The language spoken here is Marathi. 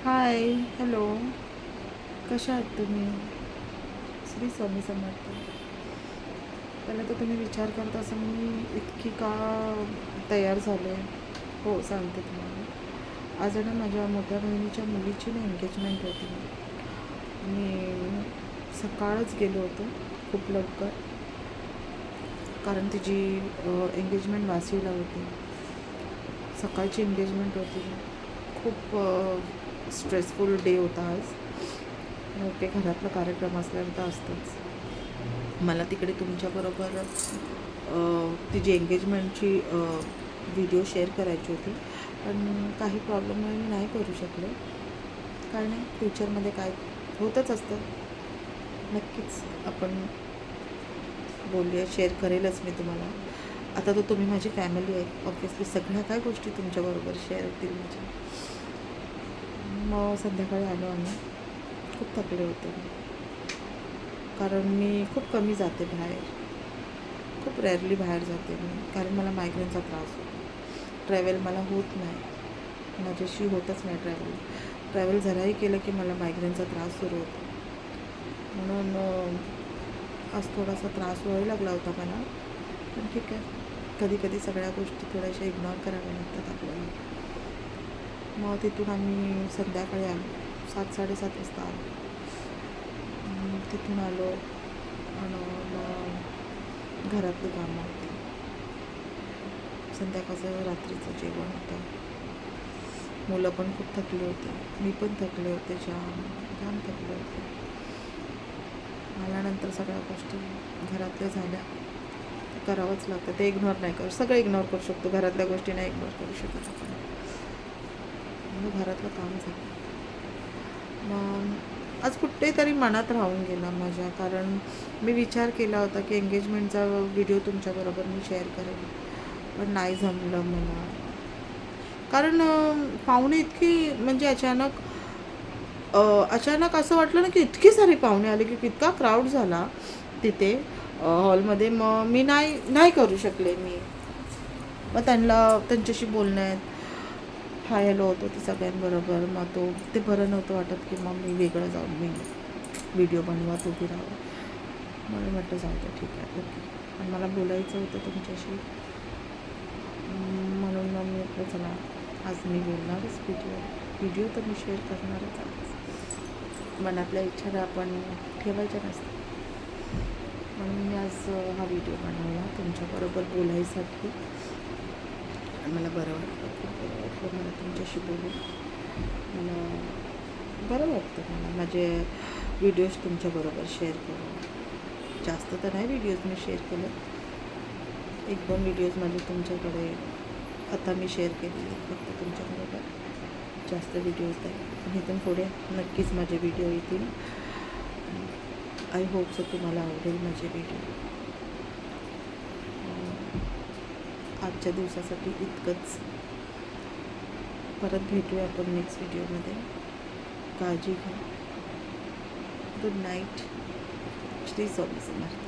हाय, हॅलो. कशा आहात तुम्ही? श्री स्वामी समर्थ. पहिला तर तुम्ही विचार करत असं मी इतकी का तयार झाले. हो, सांगते तुम्हाला. आज ना माझ्या मोठ्या बहिणीच्या मुलीची ना एंगेजमेंट होती. मी सकाळच गेलो होतो खूप लवकर, कारण तिची एंगेजमेंट वाशीला होती. सकाळची एंगेजमेंट होती. खूप स्ट्रेसफुल डे होता आज. ओके, घरातला कार्यक्रम असल्यावर तर असतंच. मला तिकडे तुमच्याबरोबर तिची एंगेजमेंटची व्हिडिओ शेअर करायची होती, पण काही प्रॉब्लेममुळे मी नाही करू शकले. काय नाही, फ्युचरमध्ये काय होतच असतं. नक्कीच आपण बोलूया, शेअर करेलच मी तुम्हाला. आता तर तुम्ही माझी फॅमिली आहे, ऑब्व्हियसली सगळ्या काय गोष्टी तुमच्याबरोबर शेअर होतील माझ्या. मग संध्याकाळी आलो आम्ही. खूप थकले होते, कारण मी खूप कमी जाते बाहेर. खूप रेअरली बाहेर जाते मी, कारण मला मायग्रेनचा त्रास होतो. ट्रॅव्हल मला होत नाही, माझ्याशी होतच नाही ट्रॅव्हल जराही केलं की मला मायग्रेनचा त्रास सुरू होतो. म्हणून आज थोडासा त्रास व्हायला लागला होता मला, पण ठीक आहे. कधी कधी सगळ्या गोष्टी थोड्याशा इग्नोर कराव्या लागतात आपल्याला. मग तिथून आम्ही संध्याकाळी आलो, 7-7:30 वाजता आलो. तिथून आलो आणि मग घरातली कामं होती. संध्याकाळचं रात्रीचं जेवण होतं. मुलं पण खूप थकले होते, मी पण थकले होते, जाम थकले होते. आल्यानंतर सगळ्या गोष्टी घरातल्या झाल्या, करावंच लागतं. ते इग्नोर नाही करू, सगळं इग्नोर करू शकतो, घरातल्या गोष्टी नाही इग्नोर करू शकत आपण. मग घरातलं काम झालं. मग आज कुठेतरी मनात राहून गेला माझ्या, कारण मी विचार केला होता की एंगेजमेंटचा व्हिडिओ तुमच्याबरोबर मी शेअर करेन, पण नाही जमलं मला. कारण पाहुणे इतकी म्हणजे अचानक असं वाटलं ना की इतकी सारी पाहुणे आले की इतका क्राऊड झाला तिथे हॉलमध्ये. मग मी नाही करू शकले मी. मग त्यांच्याशी बोलण्यात हाय हॅलो होत होती सगळ्यांबरोबर. मग ते बरं नव्हतं वाटत की मग मी वेगळं जाऊन मी व्हिडिओ बनवत उभी राहावं. म्हणून म्हटलं जाऊ दे, ठीक आहे, ओके. पण मला बोलायचं होतं तुमच्याशी, म्हणून मग मी म्हटलं चला आज मी बोलणारच व्हिडिओ तर मी शेअर करणारच आज. मनातल्या इच्छा आपण ठेवायच्या नसतात. म्हणून मी आज हा व्हिडिओ बनवला तुमच्याबरोबर बोलायसाठी. मला बरं वाटतं, खूप बरं वाटतं मला तुमच्याशी बोलून. मला बरं वाटतं माझे व्हिडिओज तुमच्याबरोबर शेअर करून. जास्त तर नाही व्हिडिओज मी शेअर केले, 1-2 व्हिडिओज माझे तुमच्याकडे आता मी शेअर केलेले फक्त तुमच्याबरोबर. जास्त व्हिडिओज नाही, पण इथून पुढे नक्कीच माझे व्हिडिओ येतील. आय होप सो तुम्हाला आवडेल माझे व्हिडिओ. आजच्या दिवसासाठी इतकंच. परत भेटूया आपण नेक्स्ट व्हिडिओमध्ये. काळजी घ्या. Good night. श्री स्वामी समर्थ.